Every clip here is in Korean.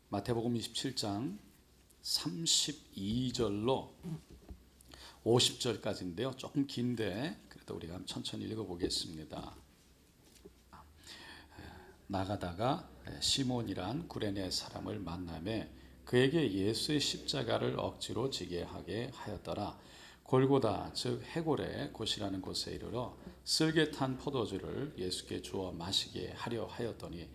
마태복음 27장 32절로 50절까지인데요. 조금 긴데 그래도 우리가 천천히 읽어보겠습니다. 나가다가 시몬이란 구레네 사람을 만나매 그에게 예수의 십자가를 억지로 지게 하게 하였더라. 골고다 즉 해골의 곳이라는 곳에 이르러 쓸개 탄 포도주를 예수께 주어 마시게 하려 하였더니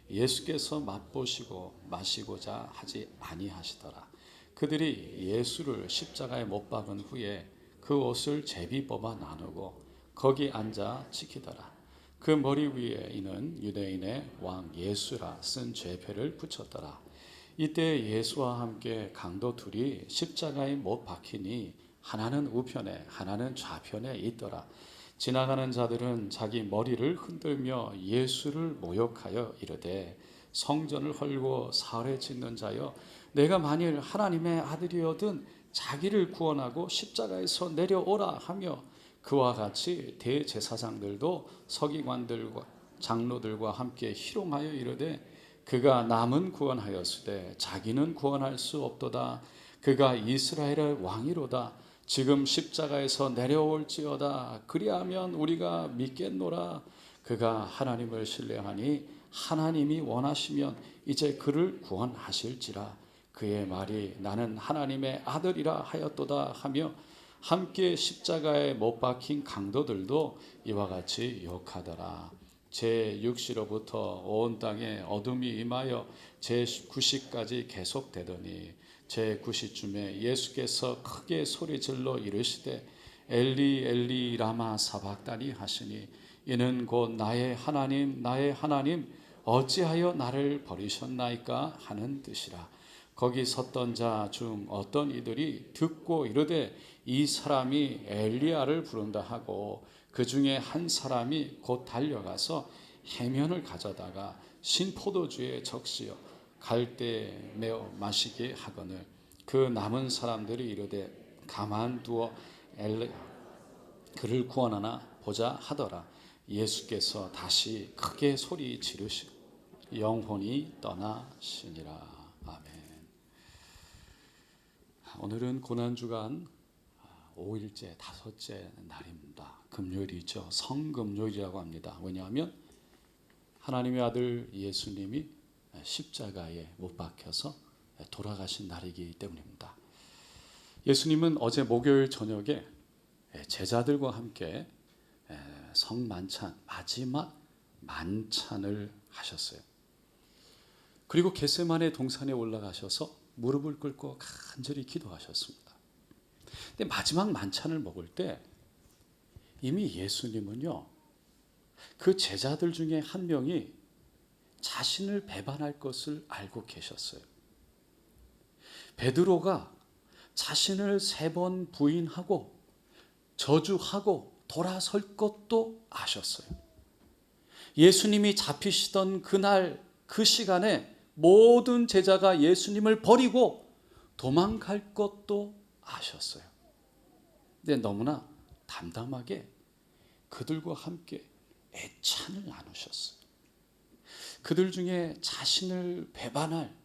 예수께서 맛보시고 마시고자 하지 아니하시더라. 그들이 예수를 십자가에 못 박은 후에 그 옷을 제비 뽑아 나누고 거기 앉아 지키더라. 그 머리 위에 이는 유대인의 왕 예수라 쓴 죄패를 붙였더라. 이때 예수와 함께 강도 둘이 십자가에 못 박히니 하나는 우편에 하나는 좌편에 있더라. 지나가는 자들은 자기 머리를 흔들며 예수를 모욕하여 이르되 성전을 헐고 사흘에 짓는 자여 내가 만일 하나님의 아들이어든 자기를 구원하고 십자가에서 내려오라 하며 그와 같이 대제사장들도 서기관들과 장로들과 함께 희롱하여 이르되 그가 남은 구원하였으되 자기는 구원할 수 없도다. 그가 이스라엘의 왕이로다. 지금 십자가에서 내려올지어다. 그리하면 우리가 믿겠노라. 그가 하나님을 신뢰하니 하나님이 원하시면 이제 그를 구원하실지라. 그의 말이 나는 하나님의 아들이라 하였도다 하며 함께 십자가에 못 박힌 강도들도 이와 같이 욕하더라. 제6시로부터 온 땅에 어둠이 임하여 제9시까지 계속되더니 제9시쯤에 예수께서 크게 소리질러 이르시되 엘리 엘리 라마 사박다니 하시니 이는 곧 나의 하나님 어찌하여 나를 버리셨나이까 하는 뜻이라. 거기 섰던 자 중 어떤 이들이 듣고 이르되 이 사람이 엘리야를 부른다 하고 그 중에 한 사람이 곧 달려가서 해면을 가져다가 신포도주에 적시어 갈대에 메어 마시게 하거늘 그 남은 사람들이 이르되 가만두어 그를 구원하나 보자 하더라. 예수께서 다시 크게 소리 지르시고 영혼이 떠나시니라. 아멘. 오늘은 고난주간 5일째 다섯째 날입니다. 금요일이죠. 성금요일이라고 합니다. 왜냐하면 하나님의 아들 예수님이 십자가에 못 박혀서 돌아가신 날이기 때문입니다. 예수님은 어제 목요일 저녁에 제자들과 함께 성만찬 마지막 만찬을 하셨어요. 그리고 겟세마네 동산에 올라가셔서 무릎을 꿇고 간절히 기도하셨습니다. 근데 마지막 만찬을 먹을 때 이미 예수님은요, 그 제자들 중에 한 명이 자신을 배반할 것을 알고 계셨어요. 베드로가 자신을 3번 부인하고 저주하고 돌아설 것도 아셨어요. 예수님이 잡히시던 그날 그 시간에 모든 제자가 예수님을 버리고 도망갈 것도 아셨어요. 근데 너무나 담담하게 그들과 함께 애찬을 나누셨어요. 그들 중에 자신을 배반할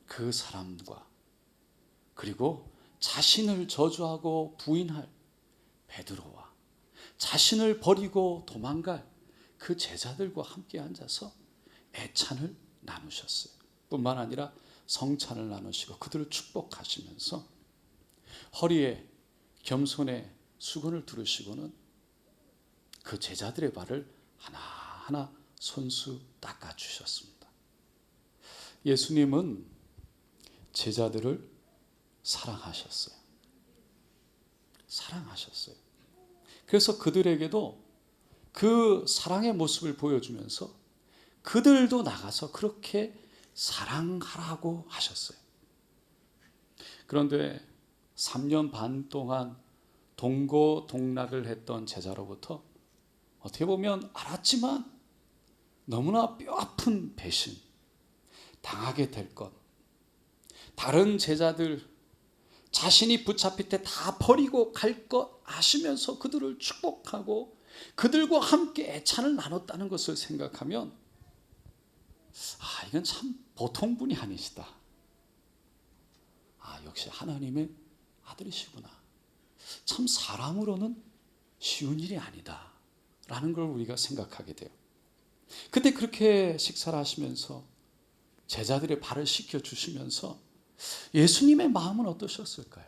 그 사람과 그리고 자신을 저주하고 부인할 베드로와 자신을 버리고 도망갈 그 제자들과 함께 앉아서 애찬을 나누셨어요. 뿐만 아니라 성찬을 나누시고 그들을 축복하시면서 허리에 겸손의 수건을 두르시고는 그 제자들의 발을 하나하나 손수 닦아주셨습니다. 예수님은 제자들을 사랑하셨어요. 사랑하셨어요. 그래서 그들에게도 그 사랑의 모습을 보여주면서 그들도 나가서 그렇게 사랑하라고 하셨어요. 그런데 3년 반 동안 동고동락을 했던 제자로부터 어떻게 보면 알았지만 너무나 뼈아픈 배신, 당하게 될 것, 다른 제자들 자신이 붙잡힐 때 다 버리고 갈 것 아시면서 그들을 축복하고 그들과 함께 애찬을 나눴다는 것을 생각하면 이건 참 보통 분이 아니시다. 역시 하나님의 아들이시구나. 참 사람으로는 쉬운 일이 아니다 라는 걸 우리가 생각하게 돼요. 그때 그렇게 식사를 하시면서 제자들의 발을 씻겨주시면서 예수님의 마음은 어떠셨을까요?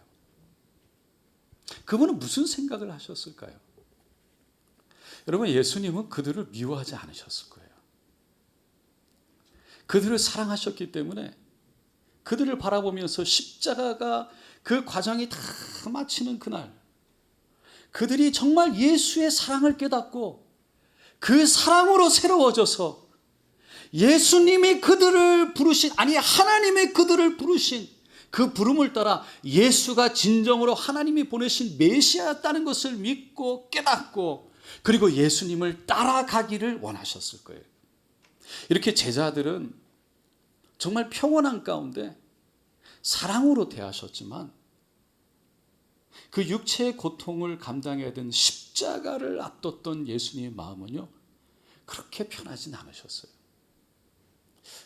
그분은 무슨 생각을 하셨을까요? 여러분, 예수님은 그들을 미워하지 않으셨을 거예요. 그들을 사랑하셨기 때문에 그들을 바라보면서 십자가가 그 과정이 다 마치는 그날, 그들이 정말 예수의 사랑을 깨닫고 그 사랑으로 새로워져서 예수님이 그들을 부르신, 아니 하나님의 그들을 부르신 그 부름을 따라 예수가 진정으로 하나님이 보내신 메시아였다는 것을 믿고 깨닫고 그리고 예수님을 따라가기를 원하셨을 거예요. 이렇게 제자들은 정말 평온한 가운데 사랑으로 대하셨지만 그 육체의 고통을 감당해야 되는 십자가를 앞뒀던 예수님의 마음은요, 그렇게 편하진 않으셨어요.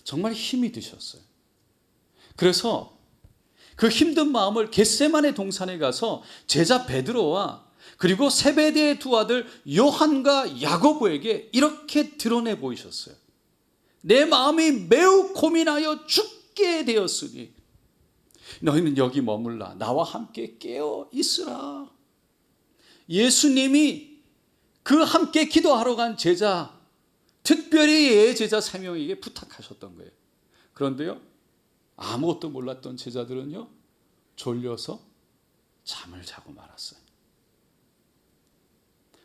정말 힘이 드셨어요. 그래서 그 힘든 마음을 겟세마네 동산에 가서 제자 베드로와 그리고 세베대의 두 아들 요한과 야고보에게 이렇게 드러내 보이셨어요. 내 마음이 매우 고민하여 죽게 되었으니 너희는 여기 머물라 나와 함께 깨어 있으라. 예수님이 그 함께 기도하러 간 제자, 특별히 예제자 3명에게 부탁하셨던 거예요. 그런데요, 아무것도 몰랐던 제자들은요, 졸려서 잠을 자고 말았어요.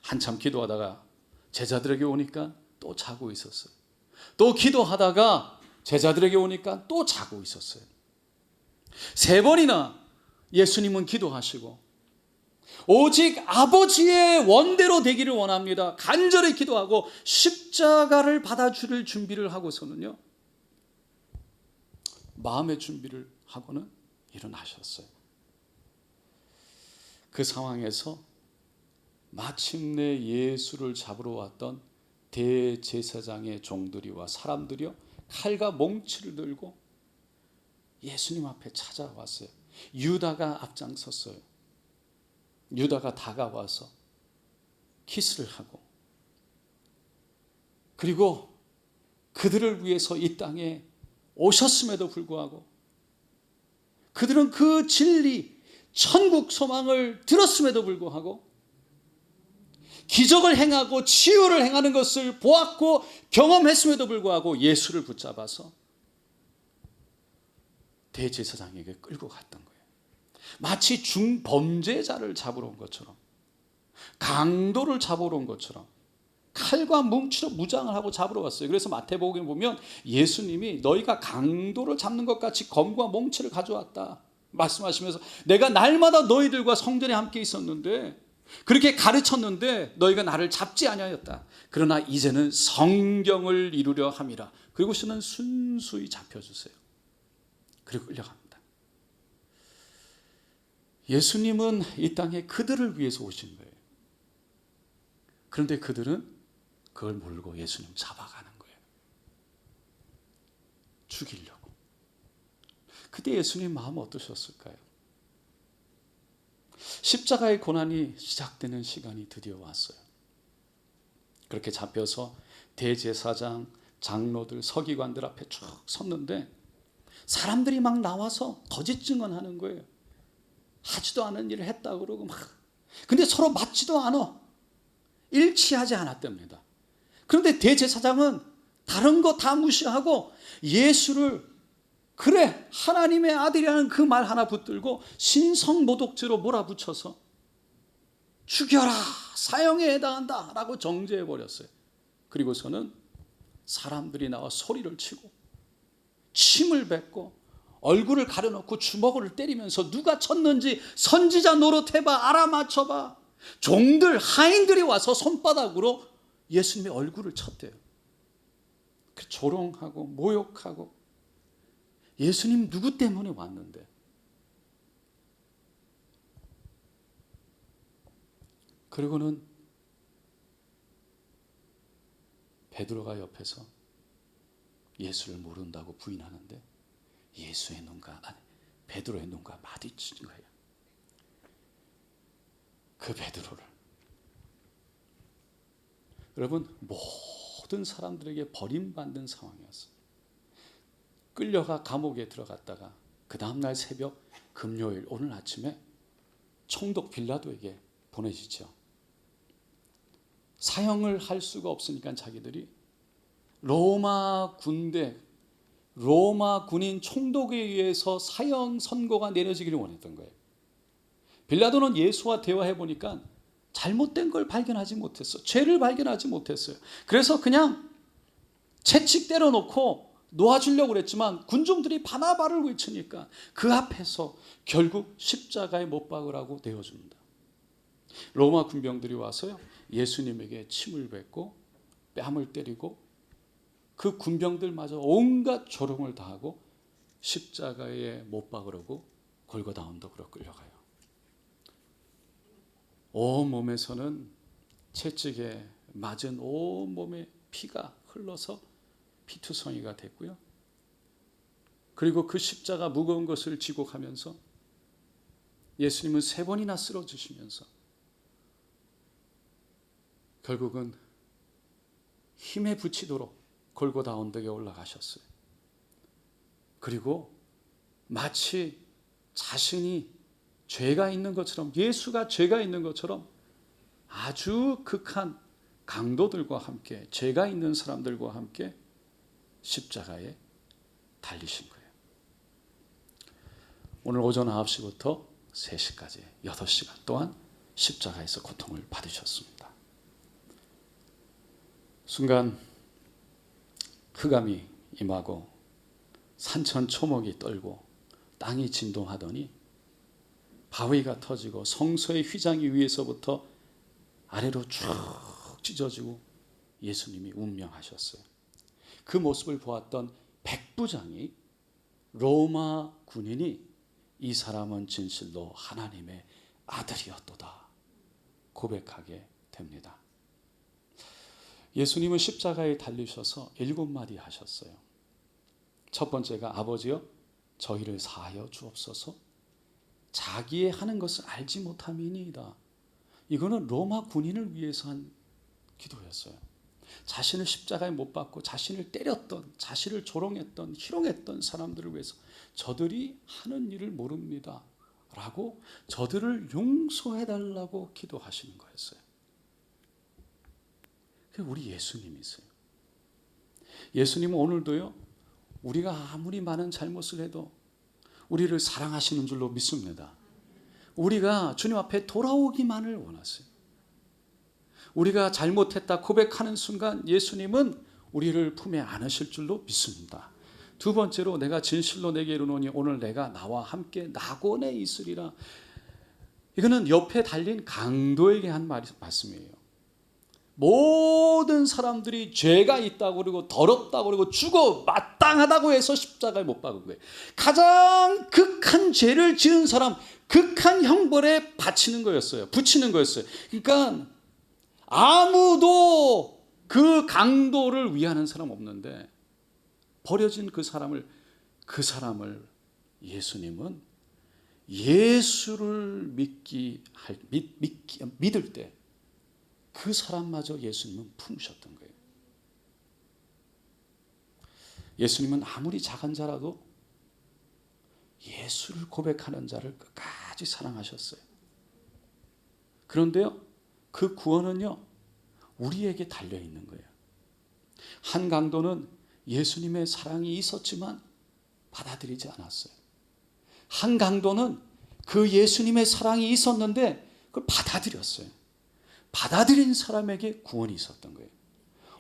한참 기도하다가 제자들에게 오니까 또 자고 있었어요. 또 기도하다가 제자들에게 오니까 또 자고 있었어요. 3번이나 예수님은 기도하시고 오직 아버지의 원대로 되기를 원합니다. 간절히 기도하고 십자가를 받아줄 준비를 하고서는요, 마음의 준비를 하고는 일어나셨어요. 그 상황에서 마침내 예수를 잡으러 왔던 대제사장의 종들이와 사람들이요, 칼과 몽치를 들고 예수님 앞에 찾아왔어요. 유다가 앞장섰어요. 유다가 다가와서 키스를 하고, 그리고 그들을 위해서 이 땅에 오셨음에도 불구하고 그들은 그 진리, 천국 소망을 들었음에도 불구하고 기적을 행하고 치유를 행하는 것을 보았고 경험했음에도 불구하고 예수를 붙잡아서 대제사장에게 끌고 갔던 거예요. 마치 중범죄자를 잡으러 온 것처럼, 강도를 잡으러 온 것처럼 칼과 뭉치로 무장을 하고 잡으러 왔어요. 그래서 마태복음에 보면 예수님이 너희가 강도를 잡는 것 같이 검과 몽치를 가져왔다 말씀하시면서, 내가 날마다 너희들과 성전에 함께 있었는데 그렇게 가르쳤는데 너희가 나를 잡지 아니하였다. 그러나 이제는 성경을 이루려 함이라. 그리고서는 순수히 잡혀주세요. 그리고 끌려갑니다. 예수님은 이 땅에 그들을 위해서 오신 거예요. 그런데 그들은 그걸 모르고 예수님 잡아가는 거예요. 죽이려고. 그때 예수님 마음 어떠셨을까요? 십자가의 고난이 시작되는 시간이 드디어 왔어요. 그렇게 잡혀서 대제사장, 장로들, 서기관들 앞에 쭉 섰는데 사람들이 막 나와서 거짓 증언하는 거예요. 하지도 않은 일을 했다 그러고 막. 근데 서로 맞지도 않아. 일치하지 않았답니다. 그런데 대제사장은 다른 거 다 무시하고 예수를, 그래 하나님의 아들이라는 그 말 하나 붙들고 신성모독죄로 몰아붙여서 죽여라, 사형에 해당한다 라고 정죄해 버렸어요. 그리고서는 사람들이 나와 소리를 치고 침을 뱉고 얼굴을 가려놓고 주먹을 때리면서 누가 쳤는지 선지자 노릇해봐, 알아맞혀봐. 종들, 하인들이 와서 손바닥으로 예수님의 얼굴을 쳤대요. 조롱하고 모욕하고. 예수님 누구 때문에 왔는데? 그리고는 베드로가 옆에서 예수를 모른다고 부인하는데 예수의 눈과 베드로의 눈과 마주친 거예요. 그 베드로를 여러분 모든 사람들에게 버림받는 상황이었어요. 끌려가 감옥에 들어갔다가 그 다음날 새벽 금요일 오늘 아침에 총독 빌라도에게 보내지죠. 사형을 할 수가 없으니까 자기들이 로마 군대 로마 군인 총독에 의해서 사형 선고가 내려지기를 원했던 거예요. 빌라도는 예수와 대화해 보니까 잘못된 걸 발견하지 못했어요. 죄를 발견하지 못했어요. 그래서 그냥 채찍 때려놓고 놓아주려고 그랬지만 군중들이 바나바를 외치니까 그 앞에서 결국 십자가에 못 박으라고 내어줍니다. 로마 군병들이 와서요 예수님에게 침을 뱉고 뺨을 때리고 그 군병들마저 온갖 조롱을 다하고 십자가에 못 박으라고 골고다 언덕으로 끌려가요. 온몸에서는 채찍에 맞은 온몸에 피가 흘러서 피투성이가 됐고요. 그리고 그 십자가 무거운 것을 지고 가면서 예수님은 3번이나 쓰러지시면서 결국은 힘에 부치도록 골고다 언덕에 올라가셨어요. 그리고 마치 자신이 죄가 있는 것처럼 예수가 죄가 있는 것처럼 아주 극한 강도들과 함께 죄가 있는 사람들과 함께 십자가에 달리신 거예요. 오늘 오전 9시부터 3시까지 8시간 동안 십자가에서 고통을 받으셨습니다. 순간 흑암이 임하고 산천초목이 떨고 땅이 진동하더니 바위가 터지고 성소의 휘장이 위에서부터 아래로 쭉 찢어지고 예수님이 운명하셨어요. 그 모습을 보았던 백부장이 로마 군인이 이 사람은 진실로 하나님의 아들이었도다 고백하게 됩니다. 예수님은 십자가에 달리셔서 7마디 하셨어요. 첫 번째가 아버지여 저희를 사하여 주옵소서 자기의 하는 것을 알지 못함이니이다. 이거는 로마 군인을 위해서 한 기도였어요. 자신을 십자가에 못 박고 자신을 때렸던 자신을 조롱했던 희롱했던 사람들을 위해서 저들이 하는 일을 모릅니다 라고 저들을 용서해달라고 기도하시는 거였어요. 그게 우리 예수님이세요. 예수님은 오늘도요 우리가 아무리 많은 잘못을 해도 우리를 사랑하시는 줄로 믿습니다. 우리가 주님 앞에 돌아오기만을 원하세요. 우리가 잘못했다 고백하는 순간 예수님은 우리를 품에 안으실 줄로 믿습니다. 두 번째로 내가 진실로 내게 이르노니 오늘 내가 나와 함께 낙원에 있으리라. 이거는 옆에 달린 강도에게 한 말씀이에요. 모든 사람들이 죄가 있다고 그러고 더럽다고 그러고 죽어 마땅하다고 해서 십자가에 못 박은 거예요. 가장 극한 죄를 지은 사람 극한 형벌에 붙이는 거였어요. 그러니까 아무도 그 강도를 위하는 사람 없는데 버려진 그 사람을 예수님은 예수를 믿을 때 그 사람마저 예수님은 품으셨던 거예요. 예수님은 아무리 작은 자라도 예수를 고백하는 자를 끝까지 사랑하셨어요. 그런데요, 그 구원은요, 우리에게 달려있는 거예요. 한 강도는 예수님의 사랑이 있었지만 받아들이지 않았어요. 한 강도는 그 예수님의 사랑이 있었는데 그걸 받아들였어요. 받아들인 사람에게 구원이 있었던 거예요.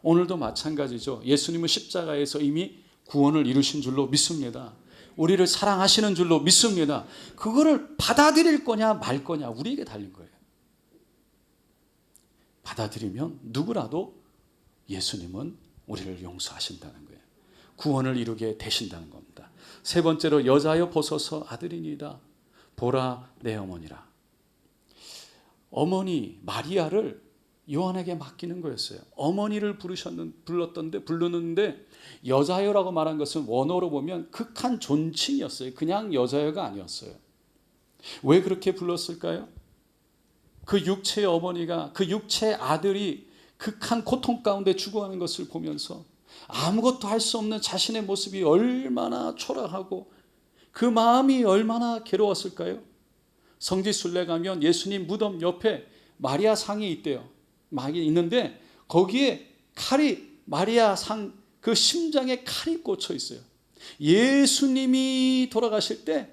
오늘도 마찬가지죠. 예수님은 십자가에서 이미 구원을 이루신 줄로 믿습니다. 우리를 사랑하시는 줄로 믿습니다. 그거를 받아들일 거냐 말 거냐 우리에게 달린 거예요. 받아들이면 누구라도 예수님은 우리를 용서하신다는 거예요. 구원을 이루게 되신다는 겁니다. 세 번째로 여자여 보소서 아들이니이다. 보라 내 어머니라. 어머니 마리아를 요한에게 맡기는 거였어요. 어머니를 부르는데 여자여라고 말한 것은 원어로 보면 극한 존칭이었어요. 그냥 여자여가 아니었어요. 왜 그렇게 불렀을까요? 그 육체의 어머니가, 그 육체의 아들이 극한 고통 가운데 죽어가는 것을 보면서 아무것도 할 수 없는 자신의 모습이 얼마나 초라하고 그 마음이 얼마나 괴로웠을까요? 성지순례 가면 예수님 무덤 옆에 마리아 상이 있대요. 막 있는데 거기에 칼이, 마리아 상 그 심장에 칼이 꽂혀 있어요. 예수님이 돌아가실 때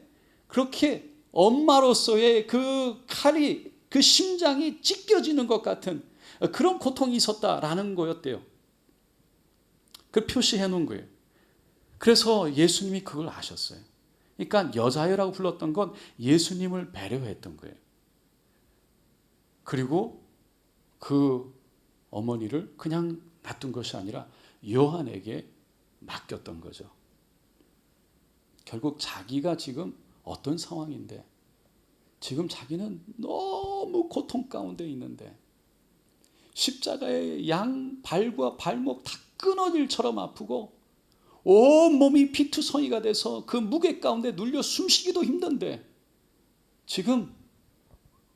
그렇게 엄마로서의 그 칼이, 그 심장이 찢겨지는 것 같은 그런 고통이 있었다라는 거였대요. 그걸 표시해 놓은 거예요. 그래서 예수님이 그걸 아셨어요. 그러니까 여자여라고 불렀던 건 예수님을 배려했던 거예요. 그리고 그 어머니를 그냥 놔둔 것이 아니라 요한에게 맡겼던 거죠. 결국 자기가 지금 어떤 상황인데, 지금 자기는 너무 고통 가운데 있는데 십자가의 양 발과 발목 다 끊어질 처럼 아프고 온몸이 피투성이가 돼서 그 무게 가운데 눌려 숨쉬기도 힘든데 지금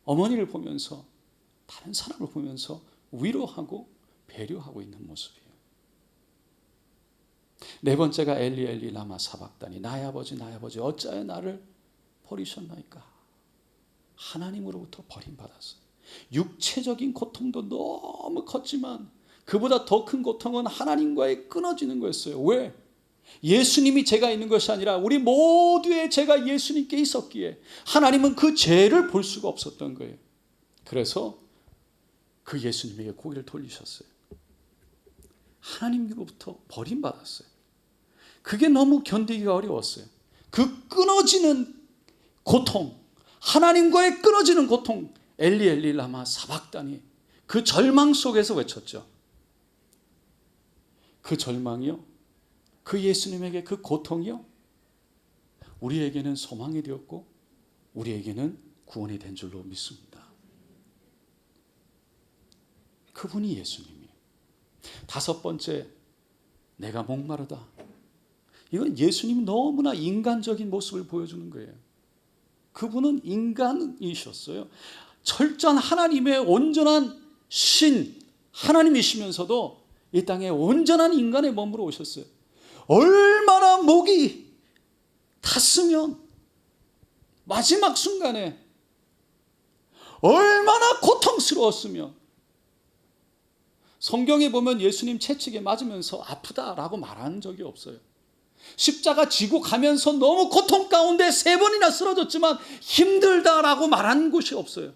어머니를 보면서, 다른 사람을 보면서 위로하고 배려하고 있는 모습이에요. 네 번째가 엘리 엘리 라마 사박다니, 나의 아버지 나의 아버지 어찌하여 나를 버리셨나이까. 하나님으로부터 버림받았어요. 육체적인 고통도 너무 컸지만 그보다 더 큰 고통은 하나님과의 끊어지는 거였어요. 왜? 예수님이 죄가 있는 것이 아니라 우리 모두의 죄가 예수님께 있었기에 하나님은 그 죄를 볼 수가 없었던 거예요. 그래서 그 예수님에게 고개를 돌리셨어요. 하나님으로부터 버림받았어요. 그게 너무 견디기가 어려웠어요. 그 끊어지는 고통, 하나님과의 끊어지는 고통, 엘리 엘리 라마 사박다니, 그 절망 속에서 외쳤죠. 그 절망이요, 그 예수님에게 그 고통이요, 우리에게는 소망이 되었고 우리에게는 구원이 된 줄로 믿습니다. 그분이 예수님이에요. 다섯 번째, 내가 목마르다. 이건 예수님이 너무나 인간적인 모습을 보여주는 거예요. 그분은 인간이셨어요. 철저한 하나님의 온전한 신, 하나님이시면서도 이 땅에 온전한 인간의 몸으로 오셨어요. 얼마나 목이 탔으면 마지막 순간에 얼마나 고통스러웠으면, 성경에 보면 예수님 채찍에 맞으면서 아프다라고 말한 적이 없어요. 십자가 지고 가면서 너무 고통 가운데 3번이나 쓰러졌지만 힘들다라고 말한 곳이 없어요.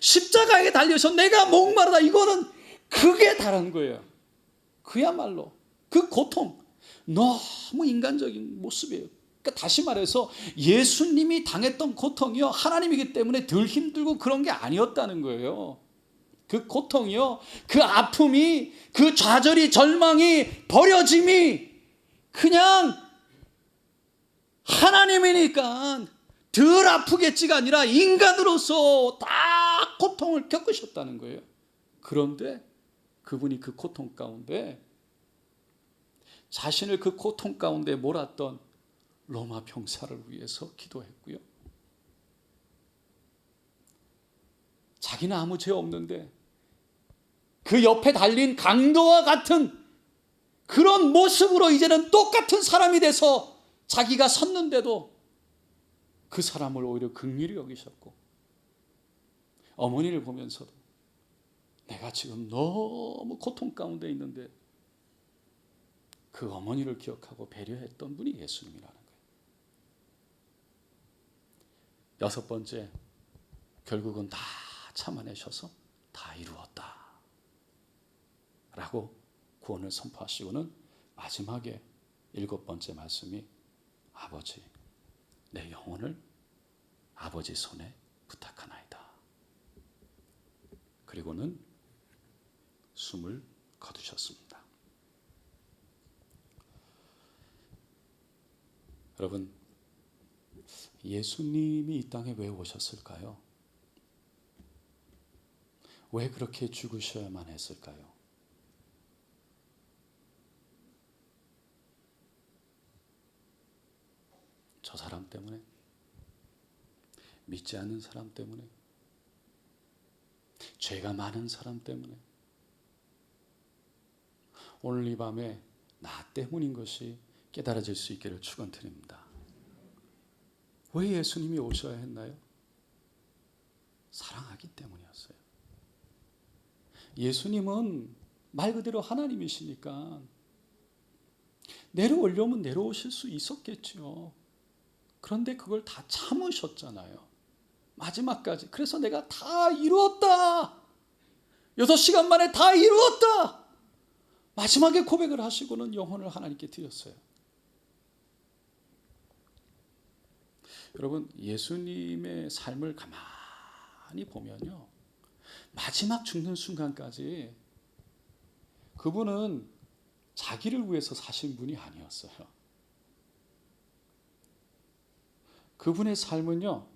십자가에 달려서 내가 목마르다, 이거는 극에 달한 거예요. 그야말로 그 고통, 너무 인간적인 모습이에요. 그러니까 다시 말해서 예수님이 당했던 고통이요, 하나님이기 때문에 덜 힘들고 그런 게 아니었다는 거예요. 그 고통이요, 그 아픔이, 그 좌절이, 절망이, 버려짐이 그냥 하나님이니까 덜 아프겠지가 아니라 인간으로서 다 고통을 겪으셨다는 거예요. 그런데 그분이 그 고통 가운데, 자신을 그 고통 가운데 몰았던 로마 병사를 위해서 기도했고요. 자기는 아무 죄 없는데 그 옆에 달린 강도와 같은 그런 모습으로 이제는 똑같은 사람이 돼서 자기가 섰는데도 그 사람을 오히려 긍휼히 여기셨고, 어머니를 보면서도 내가 지금 너무 고통 가운데 있는데 그 어머니를 기억하고 배려했던 분이 예수님이라는 거예요. 여섯 번째, 결국은 다 참아내셔서 다 이루었다 라고 구원을 선포하시고는 마지막에 일곱 번째 말씀이, 아버지 내 영혼을 아버지 손에 부탁하나이다. 그리고는 숨을 거두셨습니다. 여러분, 예수님이 이 땅에 왜 오셨을까요? 왜 그렇게 죽으셔야만 했을까요? 저 사람 때문에? 믿지 않는 사람 때문에? 죄가 많은 사람 때문에? 오늘 이 밤에 나 때문인 것이 깨달아질 수 있기를 축원드립니다. 왜 예수님이 오셔야 했나요? 사랑하기 때문이었어요. 예수님은 말 그대로 하나님이시니까 내려오려면 내려오실 수 있었겠죠. 그런데 그걸 다 참으셨잖아요. 마지막까지. 그래서 내가 다 이루었다. 6시간 만에 다 이루었다. 마지막에 고백을 하시고는 영혼을 하나님께 드렸어요. 여러분, 예수님의 삶을 가만히 보면요, 마지막 죽는 순간까지 그분은 자기를 위해서 사신 분이 아니었어요. 그분의 삶은요,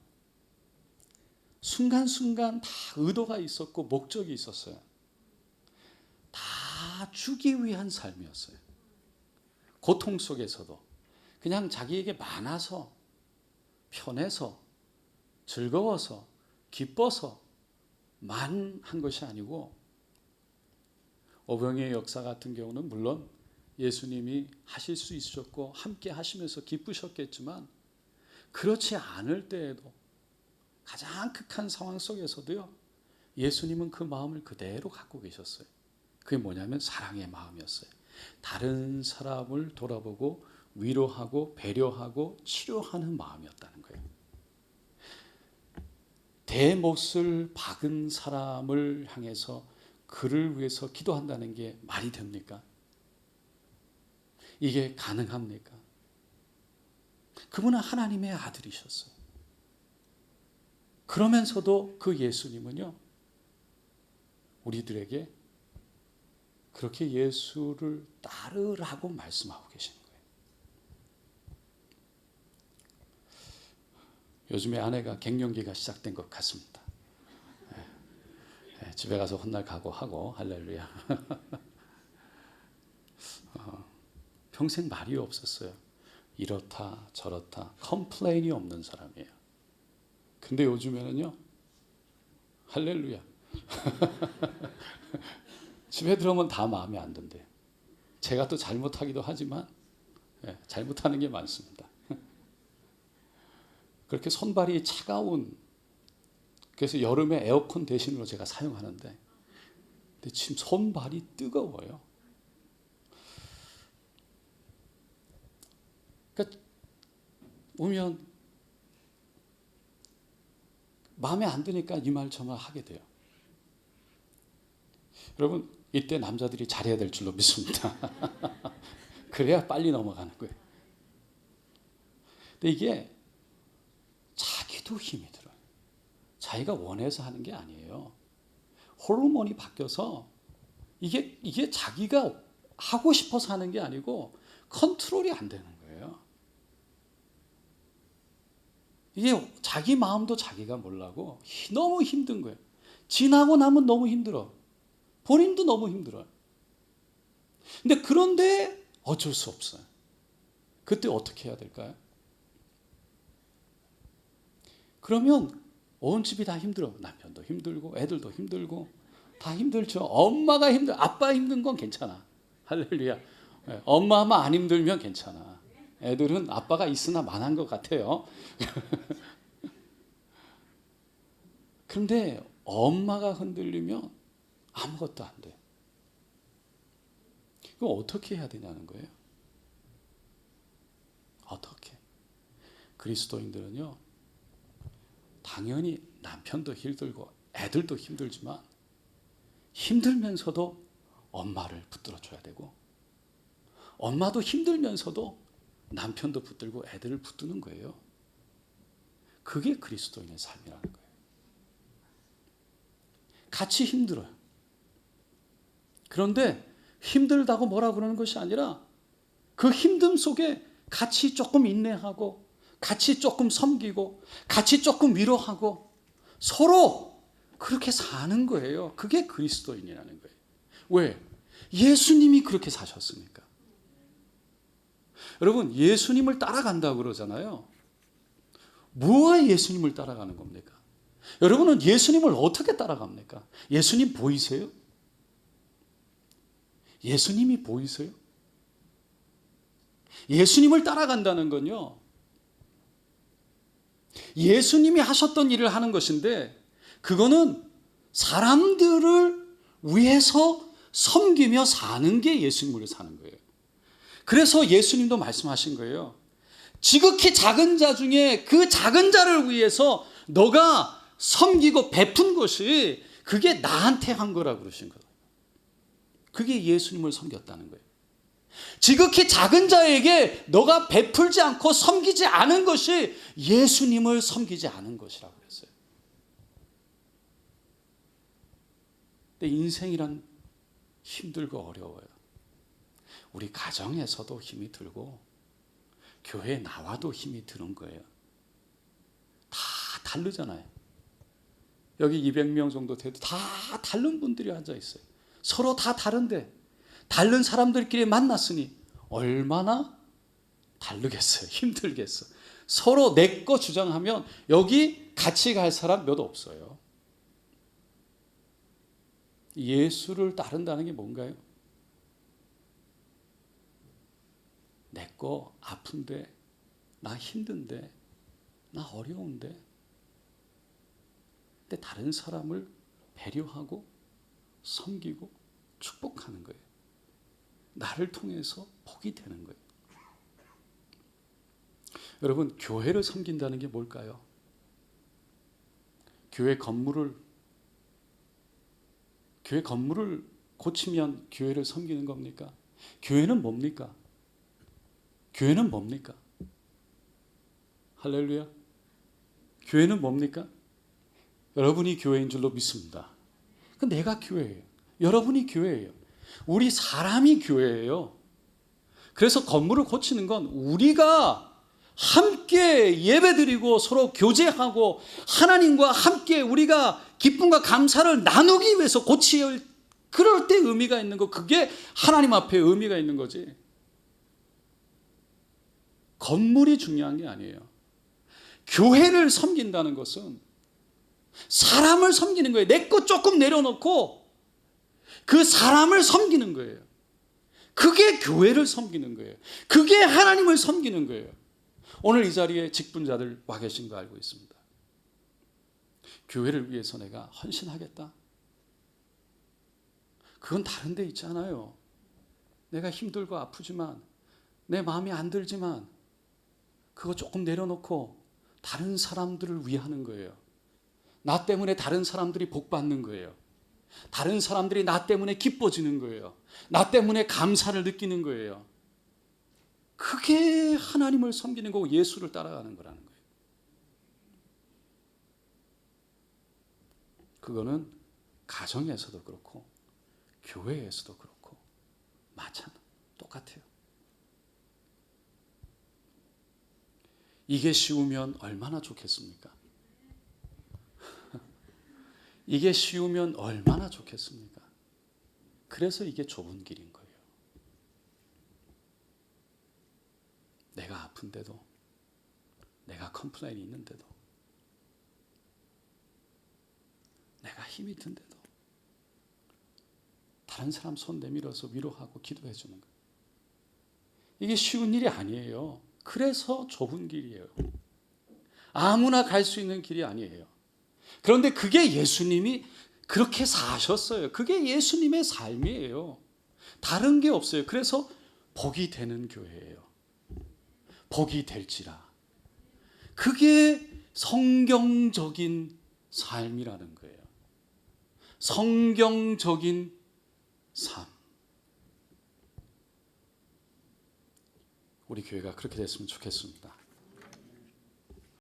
순간순간 다 의도가 있었고 목적이 있었어요. 다 주기 위한 삶이었어요. 고통 속에서도 그냥 자기에게 많아서, 편해서, 즐거워서, 기뻐서 만 한 것이 아니고, 오병이의 역사 같은 경우는 물론 예수님이 하실 수 있으셨고 함께 하시면서 기쁘셨겠지만, 그렇지 않을 때에도 가장 극한 상황 속에서도요, 예수님은 그 마음을 그대로 갖고 계셨어요. 그게 뭐냐면 사랑의 마음이었어요. 다른 사람을 돌아보고 위로하고 배려하고 치료하는 마음이었다는 거예요. 대못을 박은 사람을 향해서 그를 위해서 기도한다는 게 말이 됩니까? 이게 가능합니까? 그분은 하나님의 아들이셨어요. 그러면서도 그 예수님은요, 우리들에게 그렇게 예수를 따르라고 말씀하고 계시는 거예요. 요즘에 아내가 갱년기가 시작된 것 같습니다. 집에 가서 혼날 각오하고, 할렐루야. 평생 말이 없었어요. 이렇다 저렇다 컴플레인이 없는 사람이에요. 근데 요즘에는요, 할렐루야. 집에 들어오면 다 마음에 안 든대요. 제가 또 잘못하기도 하지만 잘못하는 게 많습니다. 그렇게 손발이 차가운, 그래서 여름에 에어컨 대신으로 제가 사용하는데, 근데 지금 손발이 뜨거워요. 그러니까 오면 마음에 안 드니까 이 말 저 말 하게 돼요. 여러분, 이때 남자들이 잘해야 될 줄로 믿습니다. 그래야 빨리 넘어가는 거예요. 근데 이게 자기도 힘이 들어요. 자기가 원해서 하는 게 아니에요. 호르몬이 바뀌어서 이게 자기가 하고 싶어서 하는 게 아니고 컨트롤이 안 되는 거예요. 이게 자기 마음도 자기가 몰라고 너무 힘든 거예요. 지나고 나면 너무 힘들어. 본인도 너무 힘들어요. 근데 그런데 어쩔 수 없어요. 그때 어떻게 해야 될까요? 그러면 온 집이 다 힘들어. 남편도 힘들고 애들도 힘들고 다 힘들죠. 엄마가 아빠 힘든 건 괜찮아. 할렐루야. 엄마만 안 힘들면 괜찮아. 애들은 아빠가 있으나 만한 것 같아요. 그런데 엄마가 흔들리면 아무것도 안 돼. 그럼 어떻게 해야 되냐는 거예요. 어떻게? 그리스도인들은요, 당연히 남편도 힘들고 애들도 힘들지만 힘들면서도 엄마를 붙들어 줘야 되고, 엄마도 힘들면서도 남편도 붙들고 애들을 붙드는 거예요. 그게 그리스도인의 삶이라는 거예요. 같이 힘들어요. 그런데 힘들다고 뭐라 그러는 것이 아니라 그 힘듦 속에 같이 조금 인내하고, 같이 조금 섬기고, 같이 조금 위로하고, 서로 그렇게 사는 거예요. 그게 그리스도인이라는 거예요. 왜? 예수님이 그렇게 사셨으니까. 여러분, 예수님을 따라간다고 그러잖아요. 뭐가 예수님을 따라가는 겁니까? 여러분은 예수님을 어떻게 따라갑니까? 예수님 보이세요? 예수님이 보이세요? 예수님을 따라간다는 건요, 예수님이 하셨던 일을 하는 것인데, 그거는 사람들을 위해서 섬기며 사는 게 예수님을 사는 거예요. 그래서 예수님도 말씀하신 거예요. 지극히 작은 자 중에 그 작은 자를 위해서 너가 섬기고 베푼 것이 그게 나한테 한 거라고 그러신 거예요. 그게 예수님을 섬겼다는 거예요. 지극히 작은 자에게 너가 베풀지 않고 섬기지 않은 것이 예수님을 섬기지 않은 것이라고 그랬어요. 근데 인생이란 힘들고 어려워요. 우리 가정에서도 힘이 들고 교회에 나와도 힘이 드는 거예요. 다 다르잖아요. 여기 200명 정도 돼도 다 다른 분들이 앉아 있어요. 서로 다 다른데 다른 사람들끼리 만났으니 얼마나 다르겠어요. 힘들겠어. 서로 내 거 주장하면 여기 같이 갈 사람 몇 없어요. 예수를 따른다는 게 뭔가요? 내 거 아픈데, 나 힘든데, 나 어려운데, 근데 다른 사람을 배려하고 섬기고 축복하는 거예요. 나를 통해서 복이 되는 거예요. 여러분, 교회를 섬긴다는 게 뭘까요? 교회 건물을 고치면 교회를 섬기는 겁니까? 교회는 뭡니까? 교회는 뭡니까? 할렐루야. 교회는 뭡니까? 여러분이 교회인 줄로 믿습니다. 내가 교회예요. 여러분이 교회예요. 우리 사람이 교회예요. 그래서 건물을 고치는 건 우리가 함께 예배드리고 서로 교제하고 하나님과 함께 우리가 기쁨과 감사를 나누기 위해서 그럴 때 의미가 있는 거, 그게 하나님 앞에 의미가 있는 거지. 건물이 중요한 게 아니에요. 교회를 섬긴다는 것은 사람을 섬기는 거예요. 내 것 조금 내려놓고 그 사람을 섬기는 거예요. 그게 교회를 섬기는 거예요. 그게 하나님을 섬기는 거예요. 오늘 이 자리에 직분자들 와 계신 거 알고 있습니다. 교회를 위해서 내가 헌신하겠다. 그건 다른 데 있잖아요. 내가 힘들고 아프지만, 내 마음이 안 들지만 그거 조금 내려놓고 다른 사람들을 위하는 거예요. 나 때문에 다른 사람들이 복 받는 거예요. 다른 사람들이 나 때문에 기뻐지는 거예요. 나 때문에 감사를 느끼는 거예요. 그게 하나님을 섬기는 거고 예수를 따라가는 거라는 거예요. 그거는 가정에서도 그렇고 교회에서도 그렇고 똑같아요. 이게 쉬우면 얼마나 좋겠습니까? 이게 쉬우면 얼마나 좋겠습니까? 그래서 이게 좁은 길인 거예요. 내가 아픈데도, 내가 컴플레인이 있는데도, 내가 힘이 든데도 다른 사람 손 내밀어서 위로하고 기도해 주는 거예요. 이게 쉬운 일이 아니에요. 그래서 좁은 길이에요. 아무나 갈 수 있는 길이 아니에요. 그런데 그게 예수님이 그렇게 사셨어요. 그게 예수님의 삶이에요. 다른 게 없어요. 그래서 복이 되는 교회예요. 복이 될지라. 그게 성경적인 삶이라는 거예요. 성경적인 삶. 우리 교회가 그렇게 됐으면 좋겠습니다.